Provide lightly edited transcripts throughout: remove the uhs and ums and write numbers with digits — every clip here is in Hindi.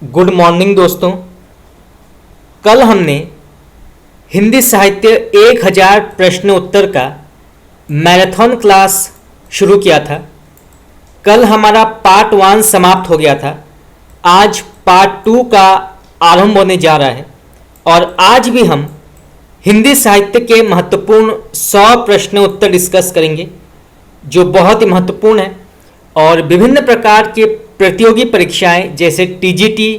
गुड मॉर्निंग दोस्तों। कल हमने हिंदी साहित्य 1000 प्रश्न उत्तर का मैराथन क्लास शुरू किया था। कल हमारा पार्ट 1 समाप्त हो गया था। आज पार्ट 2 का आरंभ होने जा रहा है और आज भी हम हिंदी साहित्य के महत्वपूर्ण 100 प्रश्न उत्तर डिस्कस करेंगे जो बहुत ही महत्वपूर्ण है। और विभिन्न प्रकार के प्रतियोगी परीक्षाएं जैसे टीजीटी,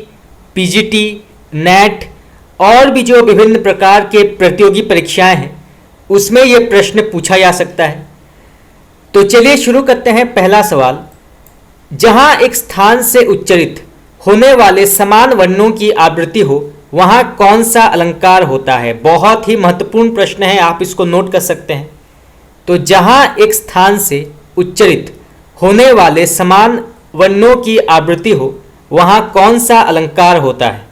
पीजीटी, नेट और भी जो विभिन्न प्रकार के प्रतियोगी परीक्षाएं हैं उसमें ये प्रश्न पूछा जा सकता है। तो चलिए शुरू करते हैं। पहला सवाल, जहां एक स्थान से उच्चारित होने वाले समान वर्णों की आवृत्ति हो वहां कौन सा अलंकार होता है? बहुत ही महत्वपूर्ण प्रश्न है, आप इसको नोट कर सकते हैं। तो जहां एक स्थान से उच्चारित होने वाले समान वर्णों की आवृत्ति हो वहां कौन सा अलंकार होता है?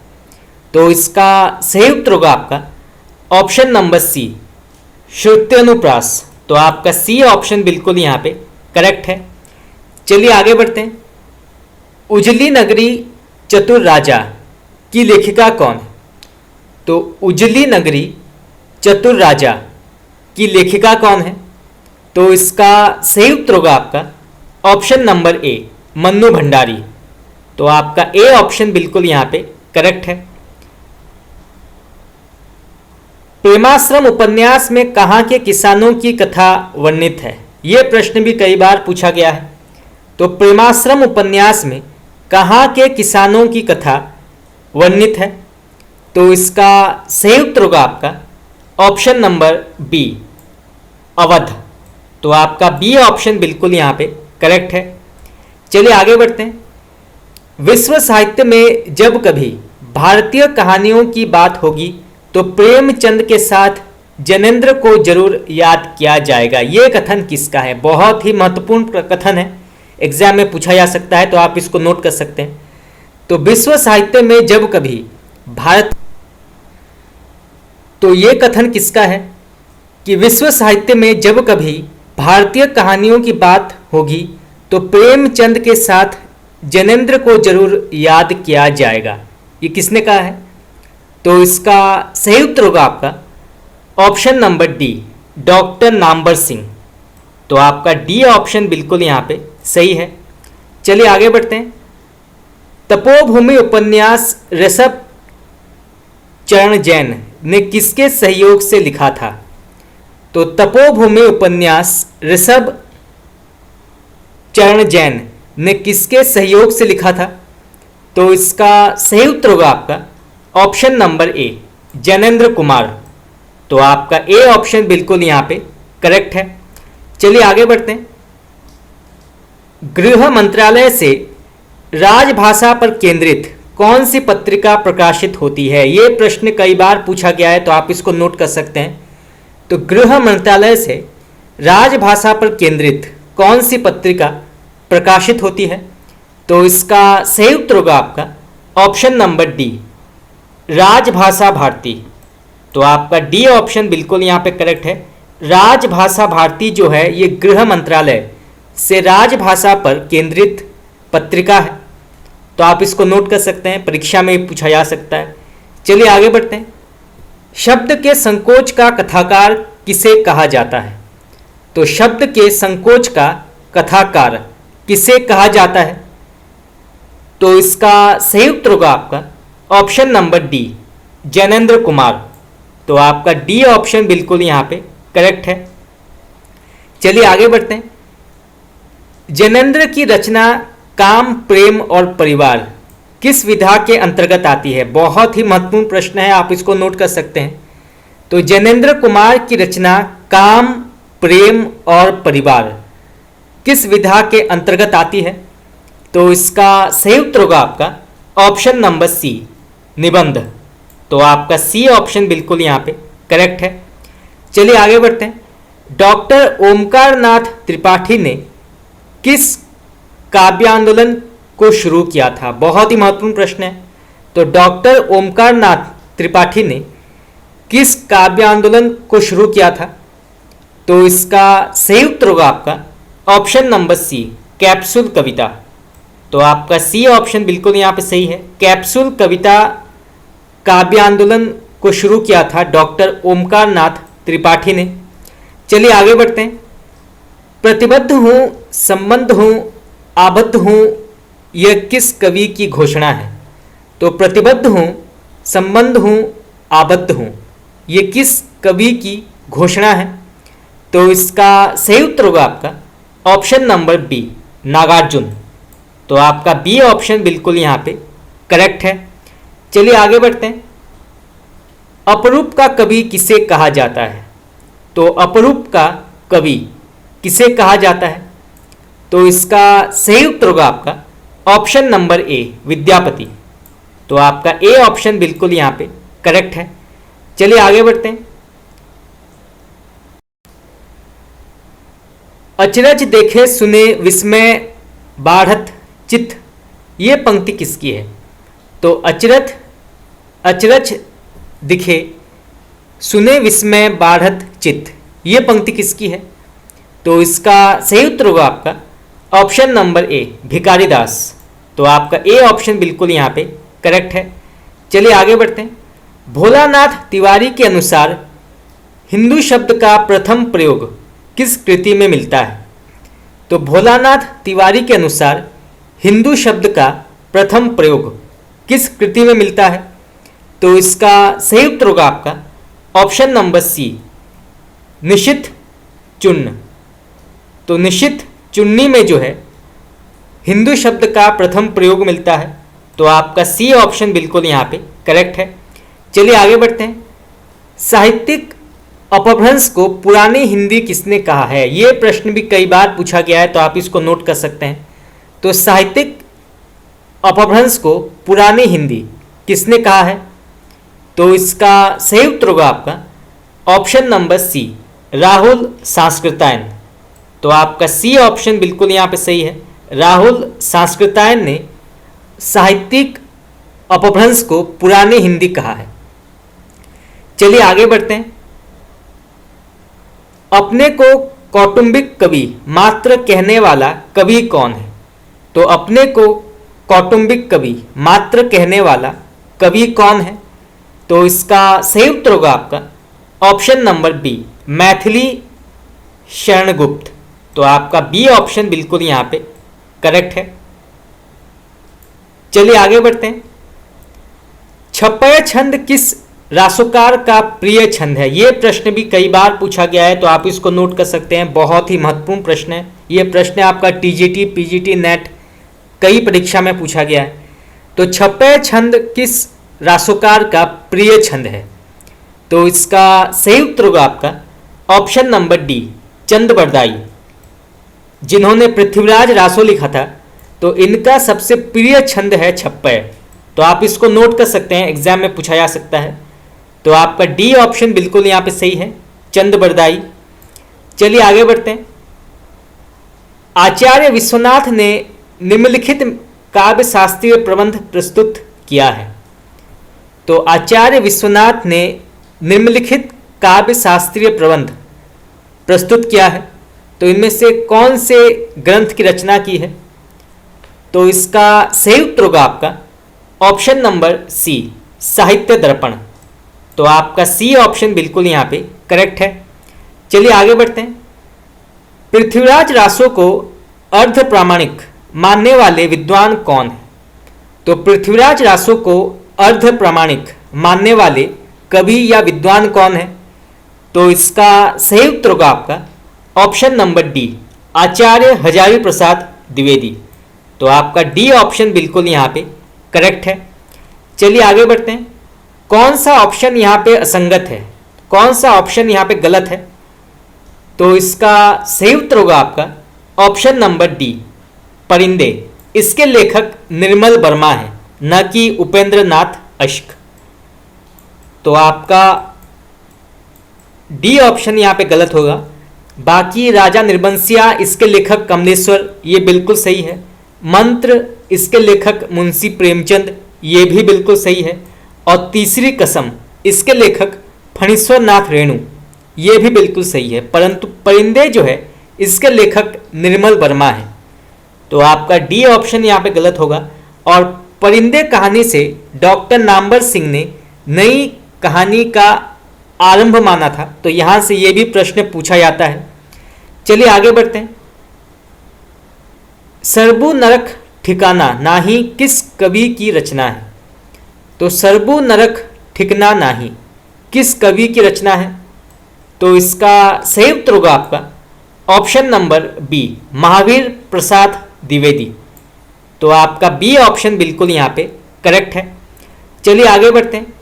तो इसका सही उत्तर होगा आपका ऑप्शन नंबर सी, श्रुत्यनुप्रास। तो आपका सी ऑप्शन बिल्कुल यहाँ पे करेक्ट है। चलिए आगे बढ़ते हैं। उजली नगरी चतुर राजा की लेखिका कौन है? तो उजली नगरी चतुर राजा की लेखिका कौन है? तो इसका सही उत्तर होगा आपका option number A, Mannu Bhandari. तो आपका ए ऑप्शन बिल्कुल यहां पे करेक्ट है। प्रेमाश्रम उपन्यास में कहां के किसानों की कथा वर्णित है? यह प्रश्न भी कई बार पूछा गया है। तो प्रेमाश्रम उपन्यास में कहां के किसानों की कथा वर्णित है? तो इसका सही उत्तर होगा आपका ऑप्शन नंबर बी, अवध। तो आपका बी ऑप्शन बिल्कुल यहां पे करेक्ट है। चलिए आगे बढ़ते हैं। विश्व साहित्य में जब कभी भारतीय कहानियों की बात होगी तो प्रेमचंद के साथ जैनेंद्र को जरूर याद किया जाएगा। यह कथन किसका है? बहुत ही महत्वपूर्ण कथन है, एग्जाम में पूछा जा सकता है, तो आप इसको नोट कर सकते हैं। तो विश्व साहित्य में जब कभी भारत, तो यह कथन किसका है कि विश्व साहित्य में जब कभी भारतीय कहानियों की बात होगी तो प्रेमचंद के साथ जैनेंद्र को जरूर याद किया जाएगा। ये किसने कहा है? तो इसका सही उत्तर होगा आपका option number D, doctor Namvar Singh. तो आपका डी ऑप्शन बिल्कुल यहाँ पे सही है। चलिए आगे बढ़ते हैं। तपोभूमि उपन्यास ऋषभ चरण जैन ने किसके सहयोग से लिखा था? तो तपोभूमि उपन्यास ऋषभ चरण जैन ने किसके सहयोग से लिखा था? तो इसका सही उत्तर होगा आपका option number A, Jainendra Kumar. तो आपका ए ऑप्शन बिल्कुल यहां पे करेक्ट है। चलिए आगे बढ़ते हैं। गृह मंत्रालय से राजभाषा पर केंद्रित कौन सी पत्रिका प्रकाशित होती है? यह प्रश्न कई बार पूछा गया है, तो आप इसको नोट कर सकते हैं। तो गृह मंत्रालय से राजभाषा पर केंद्रित कौन सी पत्रिका प्रकाशित होती है? तो इसका सही उत्तर होगा आपका ऑप्शन नंबर डी, राजभाषा भारती। तो आपका डी ऑप्शन बिल्कुल यहाँ पे करेक्ट है। राजभाषा भारती जो है ये गृह मंत्रालय से राजभाषा पर केंद्रित पत्रिका है, तो आप इसको नोट कर सकते हैं, परीक्षा में पूछा जा सकता है। चलिए आगे बढ़ते हैं। शब्द के संकोच का कथाकार किसे कहा जाता है? तो शब्द के संकोच का कथाकार किसे कहा जाता है? तो इसका सही उत्तर होगा आपका option number D, Jainendra Kumar. तो आपका डी ऑप्शन बिल्कुल यहाँ पे करेक्ट है। चलिए आगे बढ़ते हैं। जैनेंद्र की रचना काम, प्रेम और परिवार किस विधा के अंतर्गत आती है? बहुत ही महत्वपूर्ण प्रश्न है, आप इसको नोट कर सकते हैं। तो जैनेंद्र कुमार की रचना काम, प्रेम और परिवार किस विधा के अंतर्गत आती है? तो इसका सही उत्तर होगा आपका ऑप्शन नंबर सी, निबंध। तो आपका सी ऑप्शन बिल्कुल यहाँ पे करेक्ट है। चलिए आगे बढ़ते हैं। डॉक्टर ओमकार नाथ त्रिपाठी ने किस काव्यांदोलन को शुरू किया था? बहुत ही महत्वपूर्ण प्रश्न है। तो डॉक्टर ओमकार नाथ त्रिपाठी ने किस काव्यांदोलन को शुरू किया था? तो इसका सही उत्तर होगा आपका ऑप्शन नंबर सी, कैप्सूल कविता। तो आपका सी ऑप्शन बिल्कुल यहाँ पे सही है। कैप्सूल कविता काव्य आंदोलन को शुरू किया था डॉक्टर ओमकार नाथ त्रिपाठी ने। चलिए आगे बढ़ते हैं। प्रतिबद्ध हूँ, संबंध हूँ, आबद्ध हूँ, यह किस कवि की घोषणा है? तो प्रतिबद्ध हूँ, संबंध हूँ, आबद्ध हूँ, ये किस कवि की घोषणा है? तो इसका सही उत्तर होगा आपका ऑप्शन नंबर बी, नागार्जुन। तो आपका बी ऑप्शन बिल्कुल यहाँ पे करेक्ट है। चलिए आगे बढ़ते हैं। अपरूप का कवि किसे कहा जाता है? तो अपरूप का कवि किसे कहा जाता है? तो इसका सही उत्तर होगा आपका ऑप्शन नंबर ए, विद्यापति। तो आपका ए ऑप्शन बिल्कुल यहाँ पे करेक्ट है। चलिए आगे बढ़ते हैं। अचरज देखे सुने विस्मय बाढ़त चित्त, ये पंक्ति किसकी है? तो अचरज दिखे सुने विस्मय बाढ़त चित्त, ये पंक्ति किसकी है? तो इसका सही उत्तर होगा आपका ऑप्शन नंबर ए, भिखारी दास। तो आपका ए ऑप्शन बिल्कुल यहाँ पे करेक्ट है। चलिए आगे बढ़ते हैं। भोलानाथ तिवारी के अनुसार हिंदू शब्द का प्रथम प्रयोग किस कृति में मिलता है? तो भोलानाथ तिवारी के अनुसार हिंदू शब्द का प्रथम प्रयोग किस कृति में मिलता है? तो इसका सही उत्तर होगा आपका ऑप्शन नंबर सी, निशित चूर्ण। तो निशित चुन्नी में जो है हिंदू शब्द का प्रथम प्रयोग मिलता है। तो आपका सी ऑप्शन बिल्कुल यहाँ पे करेक्ट है। चलिए आगे बढ़ते हैं। साहित्यिक अपभ्रंश को पुरानी हिंदी किसने कहा है? ये प्रश्न भी कई बार पूछा गया है, तो आप इसको नोट कर सकते हैं। तो साहित्यिक अपभ्रंश को पुरानी हिंदी किसने कहा है? तो इसका सही उत्तर होगा आपका ऑप्शन नंबर सी, राहुल सांस्कृतायन। तो आपका सी ऑप्शन बिल्कुल यहाँ पे सही है। राहुल सांस्कृतायन ने साहित्यिक अपभ्रंश को पुरानी हिंदी कहा है। चलिए आगे बढ़ते हैं। अपने को कौटुंबिक कवि मात्र कहने वाला कवि कौन है? तो अपने को कौटुंबिक कवि मात्र कहने वाला कवि कौन है? तो इसका सही उत्तर होगा आपका option number B, Maithili Sharangupta. तो आपका बी ऑप्शन बिल्कुल यहाँ पे करेक्ट है। चलिए आगे बढ़ते हैं। छपय छंद किस रासोकार का प्रिय छंद है? ये प्रश्न भी कई बार पूछा गया है, तो आप इसको नोट कर सकते हैं। बहुत ही महत्वपूर्ण प्रश्न है। ये प्रश्न आपका टीजीटी, पीजीटी, नेट कई परीक्षा में पूछा गया है। तो छपय छंद किस रासोकार का प्रिय छंद है? तो इसका सही उत्तर होगा आपका ऑप्शन नंबर डी, चंद बरदाई, जिन्होंने पृथ्वीराज रासो लिखा था। तो इनका सबसे प्रिय छंद है छप्पय। तो आप इसको नोट कर सकते हैं, एग्जाम में पूछा जा सकता है। तो आपका डी ऑप्शन बिल्कुल यहाँ पे सही है, चंद बरदाई। चलिए आगे बढ़ते हैं। आचार्य विश्वनाथ ने निम्नलिखित काव्य शास्त्रीय प्रबंध प्रस्तुत किया है। तो आचार्य विश्वनाथ ने निम्नलिखित काव्य शास्त्रीय प्रबंध प्रस्तुत किया है। तो इनमें से कौन से ग्रंथ की रचना की है? तो इसका सही उत्तर होगा आपका ऑप्शन नंबर सी, साहित्य दर्पण। तो आपका सी ऑप्शन बिल्कुल यहाँ पे करेक्ट है। चलिए आगे बढ़ते हैं। पृथ्वीराज रासो को अर्ध प्रामाणिक मानने वाले विद्वान कौन है? तो पृथ्वीराज रासो को अर्ध प्रामाणिक मानने वाले कवि या विद्वान कौन है? तो इसका सही उत्तर होगा आपका ऑप्शन नंबर डी, आचार्य हजारी प्रसाद द्विवेदी। तो आपका डी ऑप्शन बिल्कुल यहाँ पे करेक्ट है। चलिए आगे बढ़ते हैं। कौन सा ऑप्शन यहाँ पे असंगत है? कौन सा ऑप्शन यहाँ पे गलत है? तो इसका सही उत्तर होगा आपका ऑप्शन नंबर डी, परिंदे। इसके लेखक निर्मल वर्मा है, न कि उपेंद्र नाथ अश्क। तो आपका डी ऑप्शन यहाँ पे गलत होगा। बाकी राजा निर्बंसिया इसके लेखक कमलेश्वर, ये बिल्कुल सही है। मंत्र इसके लेखक मुंशी प्रेमचंद, ये भी बिल्कुल सही है। और तीसरी कसम इसके लेखक फणीश्वर नाथ रेणु, ये भी बिल्कुल सही है। परंतु परिंदे जो है इसके लेखक निर्मल वर्मा है। तो आपका डी ऑप्शन यहाँ पे गलत होगा। और परिंदे कहानी से डॉक्टर नामवर सिंह ने नई कहानी का आरंभ माना था, तो यहाँ से ये भी प्रश्न पूछा जाता है। चलिए आगे बढ़ते हैं। सरबू नरक ठिकाना नाही किस कवि की रचना है? तो सरबू नरक ठिकाना नाही किस कवि की रचना है? तो इसका सही उत्तर होगा आपका option number B, Mahavir Prasad Dwivedi. तो आपका बी ऑप्शन बिल्कुल यहाँ पे करेक्ट है। चलिए आगे बढ़ते हैं।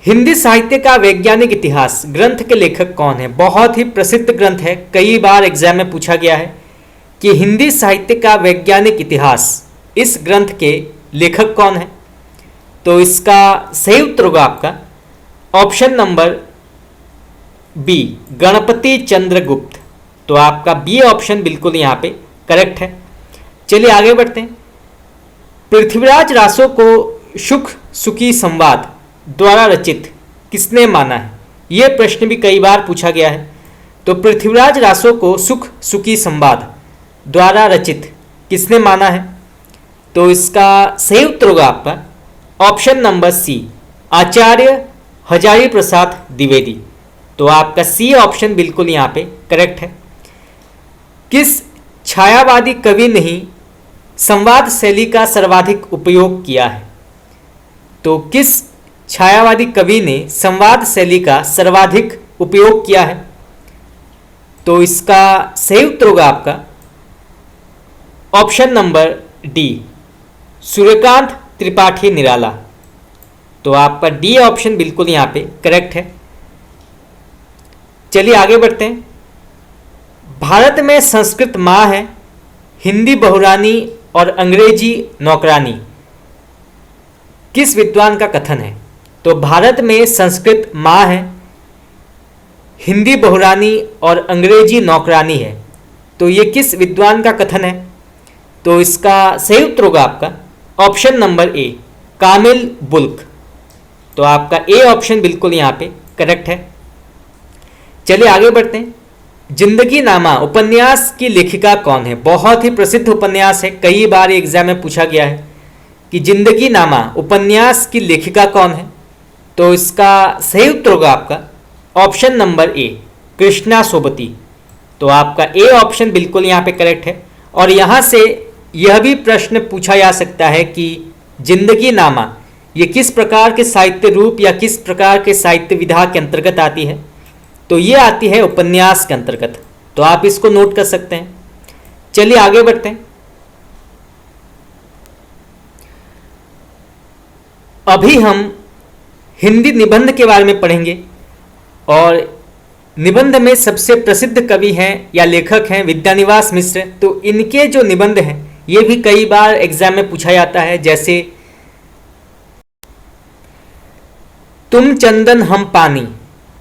हिंदी साहित्य का वैज्ञानिक इतिहास ग्रंथ के लेखक कौन है? बहुत ही प्रसिद्ध ग्रंथ है, कई बार एग्जाम में पूछा गया है कि हिंदी साहित्य का वैज्ञानिक इतिहास, इस ग्रंथ के लेखक कौन है? तो इसका सही उत्तर होगा आपका option number B, Ganpati Chandragupta. तो आपका बी ऑप्शन बिल्कुल यहाँ पे करेक्ट है। चलिए आगे बढ़ते हैं। पृथ्वीराज रासो को सुख सुखी संवाद द्वारा रचित किसने माना है? यह प्रश्न भी कई बार पूछा गया है। तो पृथ्वीराज रासो को सुख सुखी संवाद द्वारा रचित किसने माना है? तो इसका सही उत्तर होगा आपका ऑप्शन नंबर सी, आचार्य हजारी प्रसाद द्विवेदी। तो आपका सी ऑप्शन बिल्कुल यहाँ पे करेक्ट है। किस छायावादी कवि ने ही संवाद शैली का सर्वाधिक उपयोग किया है? तो किस छायावादी कवि ने संवाद शैली का सर्वाधिक उपयोग किया है? तो इसका सही उत्तर होगा आपका option number D, Suryakant Tripathi Nirala. तो आपका डी ऑप्शन बिल्कुल यहाँ पे करेक्ट है। चलिए आगे बढ़ते हैं। भारत में संस्कृत माँ है, हिंदी बहुरानी और अंग्रेजी नौकरानी, किस विद्वान का कथन है? तो भारत में संस्कृत माँ है, हिंदी बहुरानी और अंग्रेजी नौकरानी है, तो ये किस विद्वान का कथन है? तो इसका सही उत्तर होगा आपका option number A, Kamil bulk. तो आपका ए ऑप्शन बिल्कुल यहाँ पे करेक्ट है। चलिए आगे बढ़ते हैं। जिंदगी नामा उपन्यास की लेखिका कौन है? बहुत ही प्रसिद्ध उपन्यास है, कई बार एग्जाम में पूछा गया है कि जिंदगी नामा उपन्यास की लेखिका कौन है? तो इसका सही उत्तर होगा आपका option number A, Krishna Sobti. तो आपका ए ऑप्शन बिल्कुल यहाँ पे करेक्ट है। और यहाँ से यह भी प्रश्न पूछा जा सकता है कि जिंदगी नामा ये किस प्रकार के साहित्य रूप या किस प्रकार के साहित्य विधा के अंतर्गत आती है? तो ये आती है उपन्यास के अंतर्गत, तो आप इसको नोट कर सकते हैं। चलिए आगे बढ़ते हैं। अभी हम हिंदी निबंध के बारे में पढ़ेंगे और निबंध में सबसे प्रसिद्ध कवि हैं या लेखक हैं विद्यानिवास मिश्र। तो इनके जो निबंध हैं ये भी कई बार एग्जाम में पूछा जाता है, जैसे तुम चंदन हम पानी,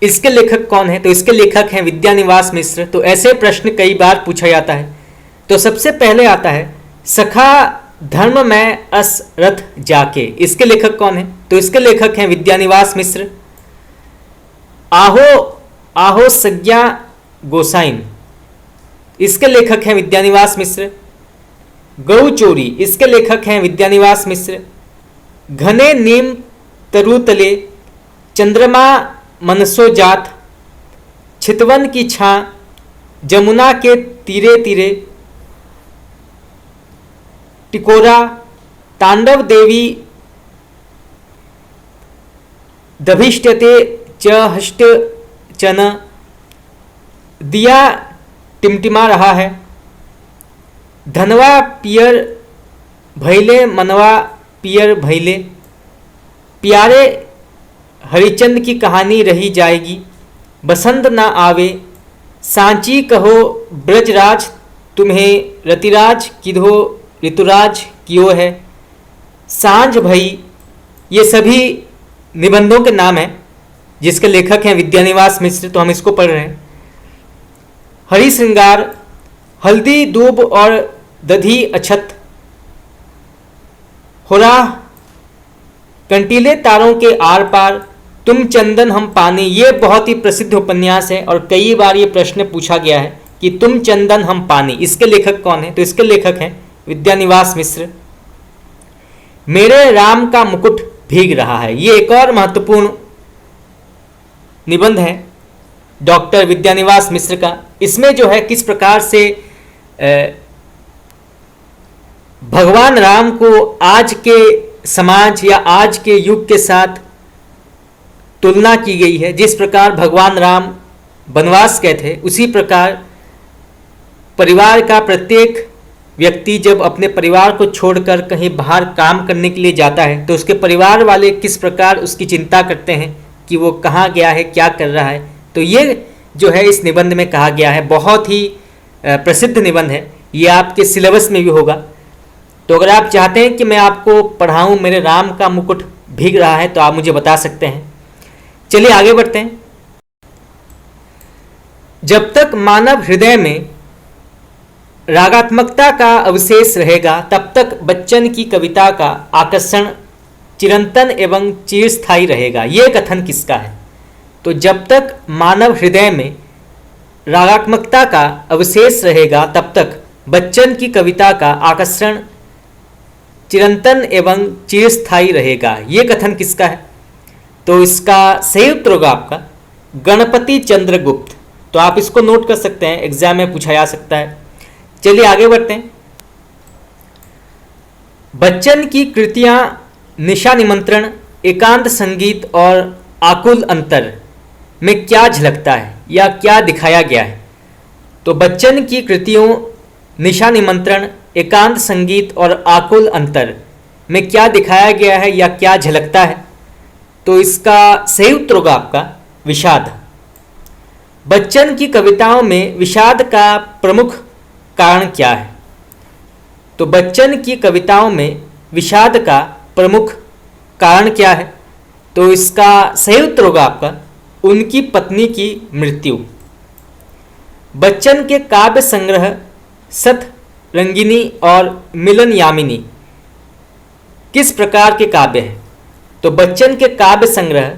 इसके लेखक कौन है? तो इसके लेखक हैं विद्यानिवास मिश्र। तो ऐसे प्रश्न कई बार पूछा जाता है। तो सबसे पहले आता है सखा धर्म में अस रथ जाके, इसके लेखक कौन है? तो इसके लेखक हैं विद्यानिवास मिश्र। आहो आहो सज्ञा गोसाइन, इसके लेखक हैं विद्यानिवास मिश्र। गौ चोरी, इसके लेखक हैं विद्यानिवास मिश्र। घने नीम तरुतले चंद्रमा मनसो जात, छितवन की छां जमुना के तीरे तीरे, टिकोरा तांडव देवी दभिष्टते च हष्ट चन, दिया टिमटिमा रहा है, धनवा पियर भैले मनवा पियर भैले, प्यारे हरिचंद की कहानी रही जाएगी, बसंत ना आवे, सांची कहो ब्रजराज तुम्हें रतिराज किधो ऋतुराज कियो है, सांझ भई, ये सभी निबंधों के नाम हैं जिसके लेखक हैं विद्यानिवास मिश्र। तो हम इसको पढ़ रहे हैं। हरि श्रृंगार, हल्दी दूब और दधी अछत, होरा कंटीले तारों के आर पार, तुम चंदन हम पानी, ये बहुत ही प्रसिद्ध उपन्यास है और कई बार ये प्रश्न पूछा गया है कि तुम चंदन हम पानी, इसके लेखक कौन है? तो इसके लेखक हैं विद्यानिवास मिश्र। मेरे राम का मुकुट भीग रहा है, ये एक और महत्वपूर्ण निबंध है डॉक्टर विद्यानिवास मिश्र का। इसमें जो है किस प्रकार से भगवान राम को आज के समाज या आज के युग के साथ तुलना की गई है। जिस प्रकार भगवान राम वनवास गए थे, उसी प्रकार परिवार का प्रत्येक व्यक्ति जब अपने परिवार को छोड़कर कहीं बाहर काम करने के लिए जाता है तो उसके परिवार वाले किस प्रकार उसकी चिंता करते हैं कि वो कहाँ गया है, क्या कर रहा है। तो ये जो है इस निबंध में कहा गया है, बहुत ही प्रसिद्ध निबंध है, ये आपके सिलेबस में भी होगा। तो अगर आप चाहते हैं कि मैं आपको पढ़ाऊँ मेरे राम का मुकुट भीग रहा है तो आप मुझे बता सकते हैं। चलिए आगे बढ़ते हैं। जब तक मानव हृदय में रागात्मकता का अवशेष रहेगा तब तक बच्चन की कविता का आकर्षण चिरंतन एवं चिरस्थायी रहेगा। ये कथन किसका है? तो जब तक मानव हृदय में रागात्मकता का अवशेष रहेगा तब तक बच्चन की कविता का आकर्षण चिरंतन एवं चिरस्थायी रहेगा। ये कथन किसका है? तो इसका सही उत्तर होगा आपका गणपति चंद्रगुप्त। तो आप इसको नोट कर सकते हैं, एग्जाम में पूछा जा सकता है। चलिए आगे बढ़ते हैं। बच्चन की कृतियां निशा निमंत्रण, एकांत संगीत और आकुल अंतर में क्या झलकता है या क्या दिखाया गया है? तो बच्चन की कृतियों निशा निमंत्रण, एकांत संगीत और आकुल अंतर में क्या दिखाया गया है या क्या झलकता है? तो इसका सही उत्तर होगा आपका विषाद। बच्चन की कविताओं में विषाद का प्रमुख कारण क्या है? तो बच्चन की कविताओं में विषाद का प्रमुख कारण क्या है? तो इसका सही उत्तर होगा आपका उनकी पत्नी की मृत्यु। बच्चन के काव्य संग्रह सतरंगिनी और मिलन यामिनी किस प्रकार के काव्य हैं? तो बच्चन के काव्य संग्रह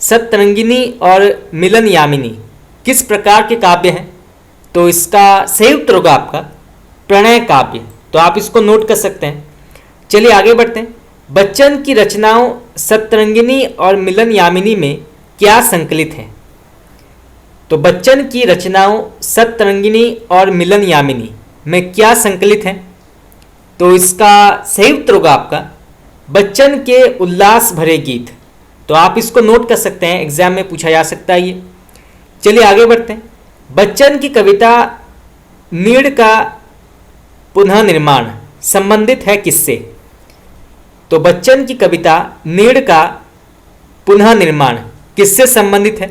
सतरंगिनी और मिलन यामिनी किस प्रकार के काव्य हैं? तो इसका सही उत्तर होगा आपका प्रणय काव्य। तो आप इसको नोट कर सकते हैं। चलिए आगे बढ़ते हैं। बच्चन की रचनाओं सतरंगिनी और मिलन यामिनी में क्या संकलित है? तो बच्चन की रचनाओं सतरंगिनी और मिलन यामिनी में क्या संकलित है? तो इसका सही उत्तर होगा आपका बच्चन के उल्लास भरे गीत। तो आप इसको नोट कर सकते हैं, एग्जाम में पूछा जा सकता है ये। चलिए आगे बढ़ते हैं। बच्चन की कविता नीड़ का पुनः निर्माण संबंधित है किससे? तो बच्चन की कविता नीड़ का पुनः निर्माण किससे संबंधित है?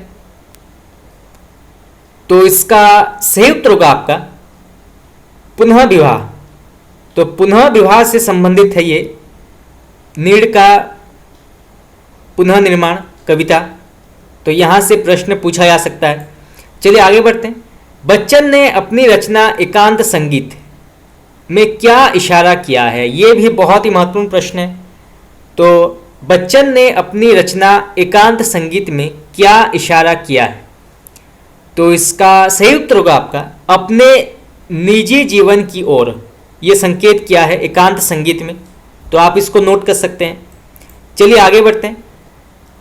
तो इसका सही उत्तर होगा आपका पुनः विवाह। तो पुनः विवाह से संबंधित है ये नीड़ का पुनः निर्माण कविता। तो यहाँ से प्रश्न पूछा जा सकता है। चलिए आगे बढ़ते हैं। बच्चन ने अपनी रचना एकांत संगीत में क्या इशारा किया है? ये भी बहुत ही महत्वपूर्ण प्रश्न है। तो बच्चन ने अपनी रचना एकांत संगीत में क्या इशारा किया है? तो इसका सही उत्तर होगा आपका अपने निजी जीवन की ओर ये संकेत किया है एकांत संगीत में। तो आप इसको नोट कर सकते हैं। चलिए आगे बढ़ते हैं।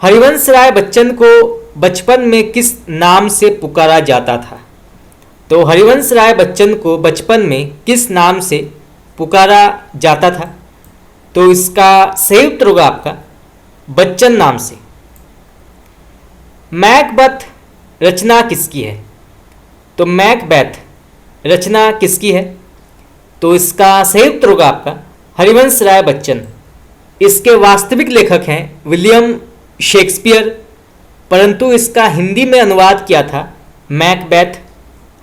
हरिवंश राय बच्चन को बचपन में किस नाम से पुकारा जाता था? तो हरिवंश राय बच्चन को बचपन में किस नाम से पुकारा जाता था? तो इसका सही उत्तर होगा आपका बच्चन नाम से। मैकबेथ रचना किसकी है? तो मैकबेथ रचना किसकी है? तो इसका सही उत्तर होगा आपका हरिवंश राय बच्चन। इसके वास्तविक लेखक हैं विलियम शेक्सपियर, परंतु इसका हिंदी में अनुवाद किया था मैकबेथ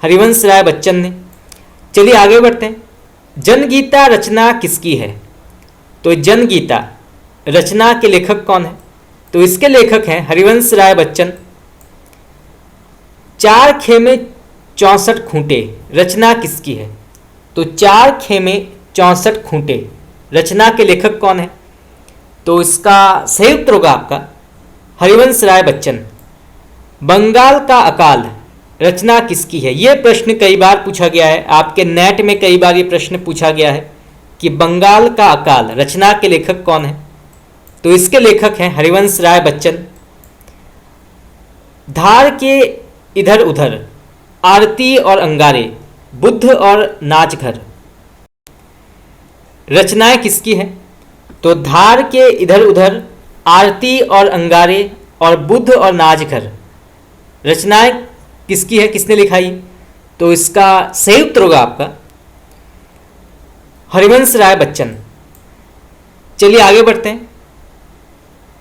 हरिवंश राय बच्चन ने। चलिए आगे बढ़ते हैं। जनगीता रचना किसकी है? तो जनगीता रचना के लेखक कौन है? तो इसके लेखक हैं हरिवंश राय बच्चन। चार खेमे 64 खूंटे रचना किसकी है? तो चार खेमे 64 खूंटे रचना के लेखक कौन है? तो इसका सही उत्तर होगा आपका हरिवंश राय बच्चन। बंगाल का अकाल रचना किसकी है? ये प्रश्न कई बार पूछा गया है, आपके नेट में कई बार ये प्रश्न पूछा गया है कि बंगाल का अकाल रचना के लेखक कौन है? तो इसके लेखक हैं हरिवंश राय बच्चन। धार के इधर उधर, आरती और अंगारे, बुद्ध और नाचघर, रचनाएं किसकी है? तो धार के इधर उधर, आरती और अंगारे और बुद्ध और नाचघर, रचनाएं किसकी है? किसने लिखा ये? तो इसका सही उत्तर होगा आपका हरिवंश राय बच्चन। चलिए आगे बढ़ते हैं।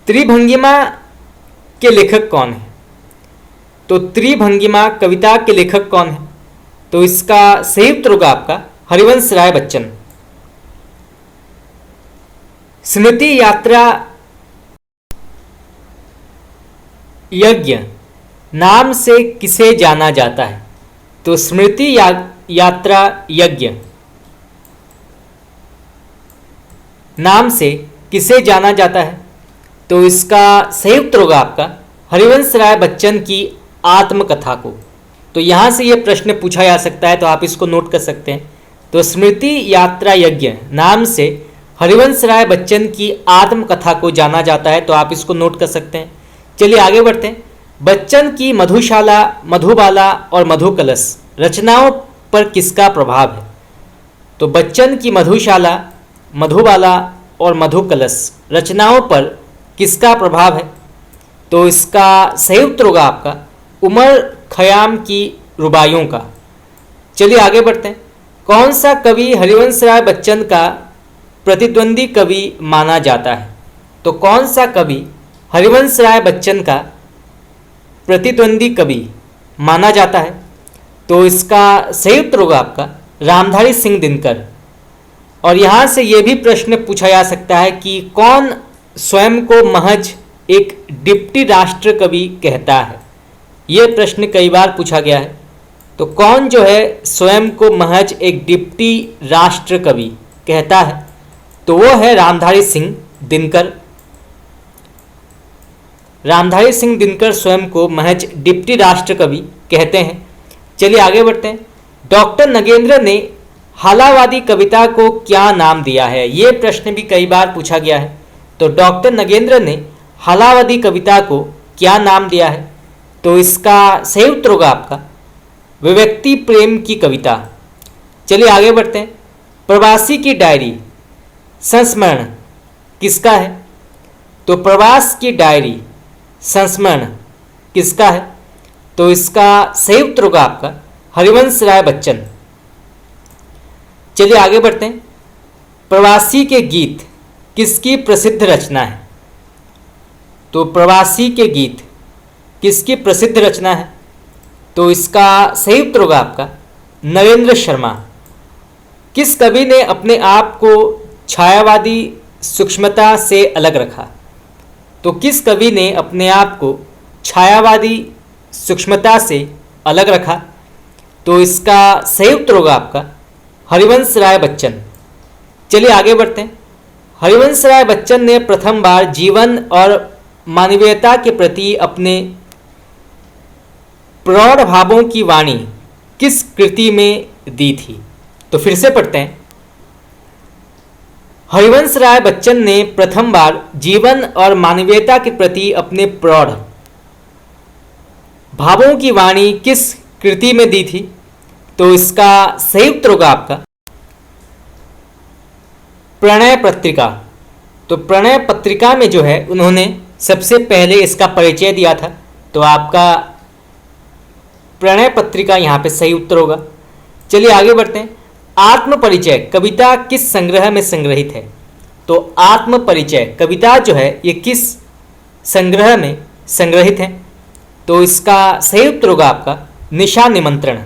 त्रिभंगिमा के लेखक कौन है? तो त्रिभंगिमा कविता के लेखक कौन है? तो इसका सही उत्तर होगा आपका हरिवंश राय बच्चन। स्मृति यात्रा यज्ञ नाम से किसे जाना जाता है? तो स्मृति यात्रा यज्ञ नाम से किसे जाना जाता है? तो इसका सही उत्तर होगा आपका हरिवंश राय बच्चन की आत्मकथा को। तो यहाँ से ये प्रश्न पूछा जा सकता है, तो आप इसको नोट कर सकते हैं। तो स्मृति यात्रा यज्ञ नाम से हरिवंश राय बच्चन की आत्मकथा को जाना जाता है, तो आप इसको नोट कर सकते हैं। चलिए आगे बढ़ते हैं। बच्चन की मधुशाला, मधुबाला और मधुकलश रचनाओं पर किसका प्रभाव है? तो बच्चन की मधुशाला, मधुबाला और मधुकलश रचनाओं पर किसका प्रभाव है? तो इसका सही उत्तर होगा आपका उमर खयाम की रुबाइयों का। चलिए आगे बढ़ते हैं। कौन सा कवि हरिवंश राय बच्चन का प्रतिद्वंदी कवि माना जाता है? तो कौन सा कवि हरिवंश राय बच्चन का प्रतिद्वंदी कवि माना जाता है? तो इसका सही उत्तर होगा आपका रामधारी सिंह दिनकर। और यहाँ से ये भी प्रश्न पूछा जा सकता है कि कौन स्वयं को महज एक डिप्टी राष्ट्र कवि कहता है? ये प्रश्न कई बार पूछा गया है। तो कौन जो है स्वयं को महज एक डिप्टी राष्ट्र कवि कहता है? तो वो है रामधारी सिंह दिनकर। रामधारी सिंह दिनकर स्वयं को महज डिप्टी राष्ट्र कवि कहते हैं। चलिए आगे बढ़ते हैं। डॉक्टर नगेंद्र ने हालावादी कविता को क्या नाम दिया है? ये प्रश्न भी कई बार पूछा गया है। तो डॉक्टर नगेंद्र ने हालावादी कविता को क्या नाम दिया है? तो इसका सही उत्तर होगा आपका विव्यक्ति प्रेम की कविता। चलिए आगे बढ़ते हैं। प्रवासी की डायरी संस्मरण किसका है? तो प्रवास की डायरी संस्मरण किसका है? तो इसका सही उत्तर होगा आपका हरिवंश राय बच्चन। चलिए आगे बढ़ते हैं। प्रवासी के गीत किसकी प्रसिद्ध रचना है? तो प्रवासी के गीत किसकी प्रसिद्ध रचना है? तो इसका सही उत्तर होगा आपका नरेंद्र शर्मा। किस कवि ने अपने आप को छायावादी सूक्ष्मता से अलग रखा? तो किस कवि ने अपने आप को छायावादी सूक्ष्मता से अलग रखा? तो इसका सही उत्तर होगा आपका हरिवंश राय बच्चन। चलिए आगे बढ़ते हैं। हरिवंश राय बच्चन ने प्रथम बार जीवन और मानवीयता के प्रति अपने प्रौढ़ भावों की वाणी किस कृति में दी थी? तो फिर से पढ़ते हैं। हरिवंश राय बच्चन ने प्रथम बार जीवन और मानवीयता के प्रति अपने प्रौढ़ भावों की वाणी किस कृति में दी थी? तो इसका सही उत्तर होगा आपका प्रणय पत्रिका। तो प्रणय पत्रिका में जो है उन्होंने सबसे पहले इसका परिचय दिया था। तो आपका प्रणय पत्रिका यहाँ पे सही उत्तर होगा। चलिए आगे बढ़ते हैं। आत्मपरिचय कविता किस संग्रह में संग्रहित है? तो आत्मपरिचय कविता जो है ये किस संग्रह में संग्रहित है? तो इसका सही उत्तर होगा आपका निशा निमंत्रण।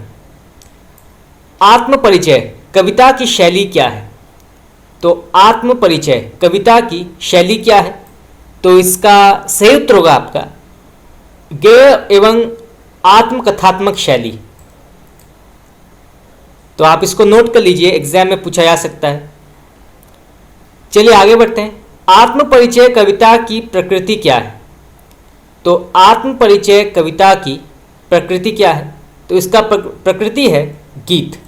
आत्मपरिचय कविता की शैली क्या है? तो आत्मपरिचय कविता की शैली क्या है? तो इसका सही उत्तर होगा आपका गेय एवं आत्मकथात्मक शैली। तो आप इसको नोट कर लीजिए, एग्जाम में पूछा जा सकता है। चलिए आगे बढ़ते हैं। आत्मपरिचय कविता की प्रकृति क्या है? तो आत्मपरिचय कविता की प्रकृति क्या है? तो इसका प्रकृति है गीत।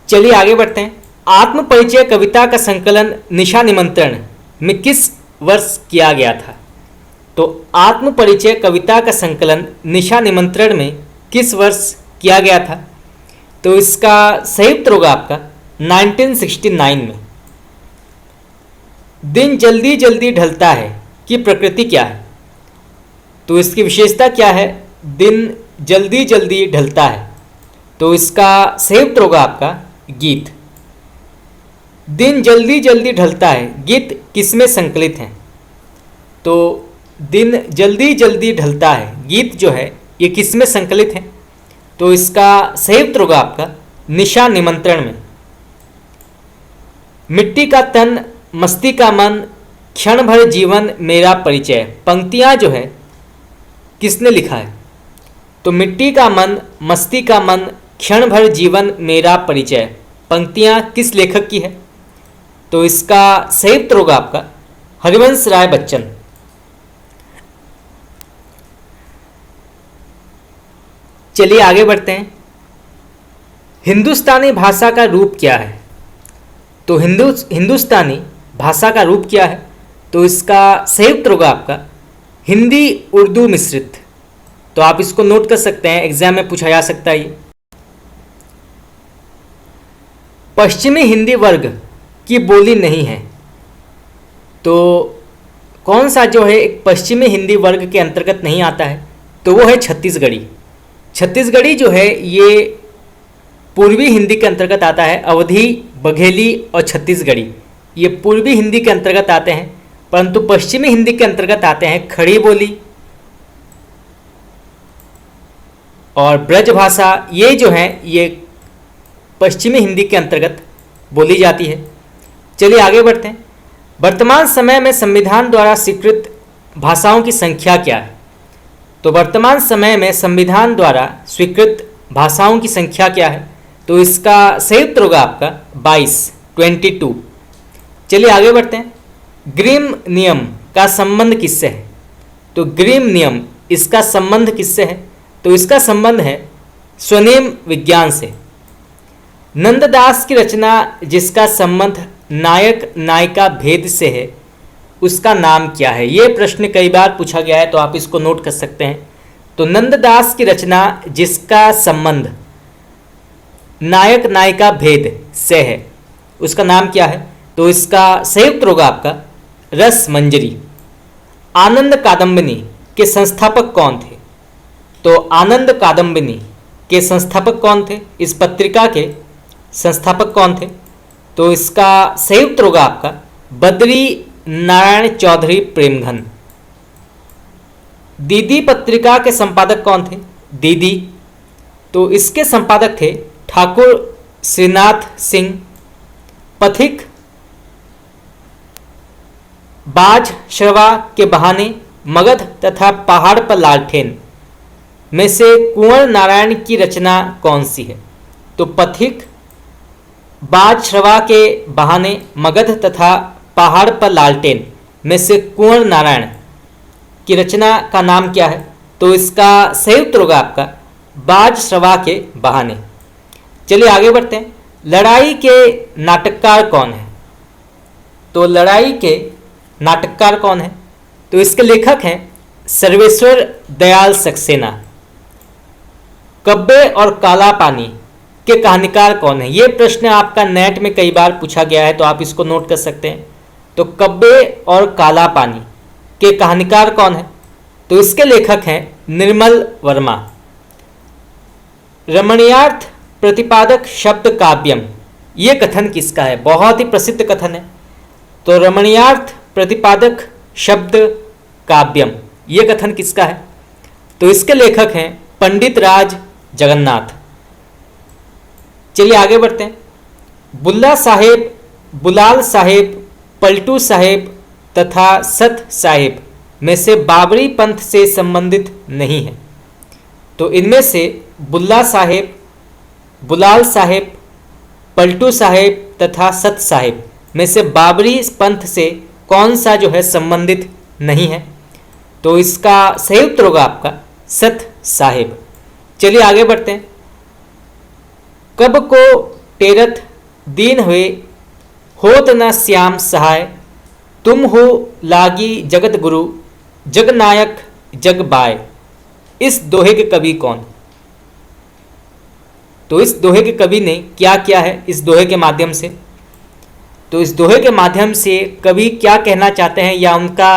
चलिए आगे बढ़ते हैं। आत्म परिचय कविता का संकलन निशा निमंत्रण में किस वर्ष किया गया था? तो आत्म परिचय कविता का संकलन निशा निमंत्रण में किस वर्ष किया गया था? तो इसका सही उत्तर होगा आपका 1969 में। दिन जल्दी जल्दी ढलता है की प्रकृति क्या है? तो इसकी विशेषता क्या है? दिन जल्दी जल्दी ढलता है, तो इसका सही उत्तर होगा आपका गीत। दिन जल्दी जल्दी ढलता है गीत किसमें संकलित है? तो दिन जल्दी जल्दी ढलता है गीत जो है ये किसमें संकलित है? तो इसका सही उत्तर होगा आपका निशा निमंत्रण में। मिट्टी का तन मस्ती का मन क्षण भर जीवन मेरा परिचय पंक्तियां जो है किसने लिखा है? तो मिट्टी का मन मस्ती का मन क्षण भर जीवन मेरा परिचय पंक्तियां किस लेखक की है? तो इसका सही उत्तर होगा आपका हरिवंश राय बच्चन। चलिए आगे बढ़ते हैं। हिंदुस्तानी भाषा का रूप क्या है? तो हिंदुस्तानी भाषा का रूप क्या है? तो इसका सही उत्तर होगा आपका हिंदी उर्दू मिश्रित। तो आप इसको नोट कर सकते हैं, एग्जाम में पूछा जा सकता है ये। पश्चिमी हिंदी वर्ग की बोली नहीं है, तो कौन सा जो है एक पश्चिमी हिंदी वर्ग के अंतर्गत नहीं आता है? तो वो है छत्तीसगढ़ी। छत्तीसगढ़ी जो है ये पूर्वी हिंदी के अंतर्गत आता है। अवधी, बघेली और छत्तीसगढ़ी ये पूर्वी हिंदी के अंतर्गत आते हैं, परंतु पश्चिमी हिंदी के अंतर्गत आते हैं खड़ी बोली और ब्रज भाषा। ये जो है ये पश्चिमी हिंदी के अंतर्गत बोली जाती है। चलिए आगे बढ़ते हैं। वर्तमान समय में संविधान द्वारा स्वीकृत भाषाओं की संख्या क्या है? तो वर्तमान समय में संविधान द्वारा स्वीकृत भाषाओं की संख्या क्या है? तो इसका सही उत्तर होगा आपका 22। चलिए आगे बढ़ते हैं। ग्रीम नियम का संबंध किससे है? तो ग्रीम नियम इसका संबंध किससे है? तो इसका संबंध है स्वनेम विज्ञान से। नंददास की रचना जिसका संबंध नायक नायिका भेद से है उसका नाम क्या है? ये प्रश्न कई बार पूछा गया है, तो आप इसको नोट कर सकते हैं। तो नंददास की रचना जिसका संबंध नायक नायिका भेद से है उसका नाम क्या है? तो इसका सही उत्तर होगा आपका रस मंजरी। आनंद कादम्बिनी के संस्थापक कौन थे? तो आनंद कादम्बिनी के संस्थापक कौन थे? इस पत्रिका के संस्थापक कौन थे? तो इसका सही उत्तर होगा आपका बद्री नारायण चौधरी प्रेमघन। दीदी पत्रिका के संपादक कौन थे? दीदी, तो इसके संपादक थे ठाकुर श्रीनाथ सिंह। पथिक, बाज श्रवा के बहाने, मगध तथा पहाड़ पर लालटेन में से कुंवर नारायण की रचना कौन सी है? तो पथिक, बाज श्रवा के बहाने, मगध तथा पहाड़ पर लालटेन में से कुंवर नारायण की रचना का नाम क्या है? तो इसका सही उत्तर होगा आपका बाज श्रवा के बहाने। चलिए आगे बढ़ते हैं। लड़ाई के नाटककार कौन है? तो लड़ाई के नाटककार कौन है? तो इसके लेखक हैं सर्वेश्वर दयाल सक्सेना। कब्बे और काला पानी के कहानीकार कौन है? ये प्रश्न आपका नेट में कई बार पूछा गया है, तो आप इसको नोट कर सकते हैं। तो कब्बे और काला पानी के कहानीकार कौन है? तो इसके लेखक हैं निर्मल वर्मा। रमणीयार्थ प्रतिपादक शब्द काव्यम, ये कथन किसका है? बहुत ही प्रसिद्ध कथन है। तो रमणीयार्थ प्रतिपादक शब्द काव्यम, ये कथन किसका है? तो इसके लेखक हैं पंडित राज जगन्नाथ। चलिए आगे बढ़ते हैं। बुल्ला साहेब, बुलाल साहेब, पलटू साहेब तथा सत साहेब में से बाबरी पंथ से संबंधित नहीं है। तो इनमें से बुल्ला साहेब, बुलाल साहेब, पलटू साहेब तथा सत साहेब में से बाबरी पंथ से कौन सा जो है संबंधित नहीं है? तो इसका सही उत्तर होगा आपका सत साहिब। चलिए आगे बढ़ते हैं। कब को टेरथ दीन हुए, होत न श्याम सहाय, तुम हो लागी जगत गुरु, जग नायक जग बाय। इस दोहे के कवि कौन? तो इस दोहे के कवि ने क्या किया है इस दोहे के माध्यम से? तो इस दोहे के माध्यम से कवि क्या कहना चाहते हैं या उनका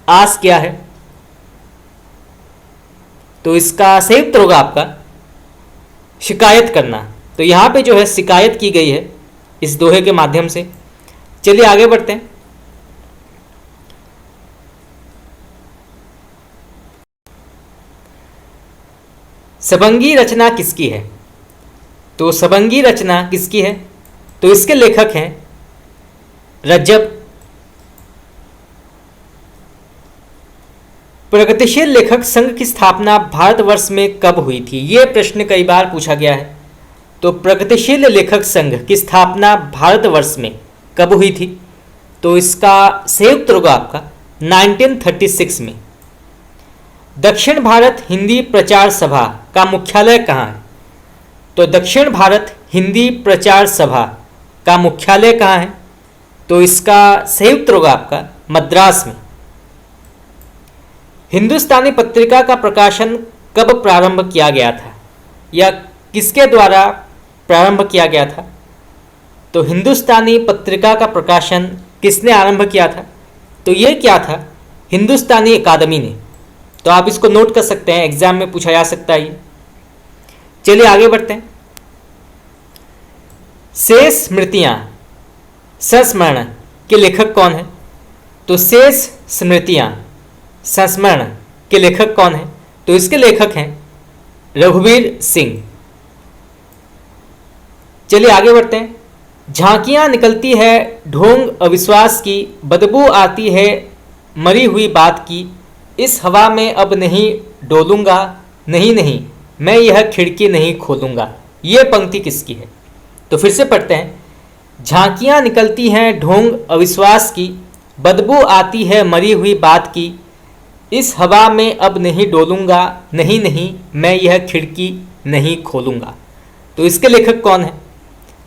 आस क्या है? तो इसका सही उत्तर होगा आपका शिकायत करना। तो यहां पे जो है शिकायत की गई है इस दोहे के माध्यम से। चलिए आगे बढ़ते हैं। सबंगी रचना किसकी है? तो सबंगी रचना किसकी है? तो इसके लेखक हैं रजब। प्रगतिशील लेखक संघ की स्थापना भारतवर्ष में कब हुई थी? ये प्रश्न कई बार पूछा गया है। तो प्रगतिशील लेखक संघ की स्थापना भारतवर्ष में कब हुई थी? तो इसका सही उत्तर होगा आपका 1936 में। दक्षिण भारत हिंदी प्रचार सभा का मुख्यालय कहाँ है? तो दक्षिण भारत हिंदी प्रचार सभा का मुख्यालय कहाँ है? तो इसका सही उत्तर होगा आपका मद्रास में। हिंदुस्तानी पत्रिका का प्रकाशन कब प्रारंभ किया गया था या किसके द्वारा प्रारंभ किया गया था? तो हिंदुस्तानी पत्रिका का प्रकाशन किसने आरंभ किया था? तो ये क्या था? हिंदुस्तानी अकादमी ने। तो आप इसको नोट कर सकते हैं, एग्जाम में पूछा जा सकता है। चलिए आगे बढ़ते हैं। शेष स्मृतियां संस्मरण के लेखक कौन है? तो शेष स्मृतियां संस्मरण के लेखक कौन है? तो इसके लेखक हैं रघुवीर सिंह। चलिए आगे बढ़ते हैं। झांकियां निकलती है ढोंग अविश्वास की, बदबू आती है मरी हुई बात की, इस हवा में अब नहीं डोलूंगा, नहीं नहीं मैं यह खिड़की नहीं खोलूंगा। ये पंक्ति किसकी है? तो फिर से पढ़ते हैं। झांकियां निकलती हैं ढोंग अविश्वास की, बदबू आती है मरी हुई बात की, इस हवा में अब नहीं डोलूंगा, नहीं नहीं मैं यह खिड़की नहीं खोलूंगा। तो इसके लेखक कौन है?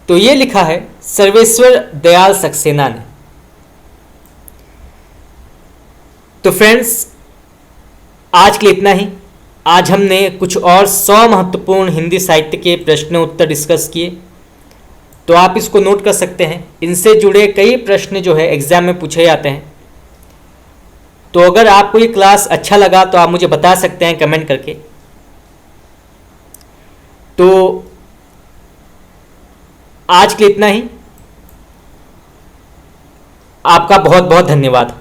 तो ये लिखा है सर्वेश्वर दयाल सक्सेना ने। तो फ्रेंड्स आज के लिए इतना ही। आज हमने कुछ और 100 महत्वपूर्ण हिंदी साहित्य के प्रश्न उत्तर डिस्कस किए। तो आप इसको नोट कर सकते हैं। इनसे जुड़े कई प्रश्न जो है एग्जाम में पूछे जाते हैं। तो अगर आपको ये क्लास अच्छा लगा तो आप मुझे बता सकते हैं कमेंट करके। तो आज के लिए इतना ही। आपका बहुत बहुत धन्यवाद।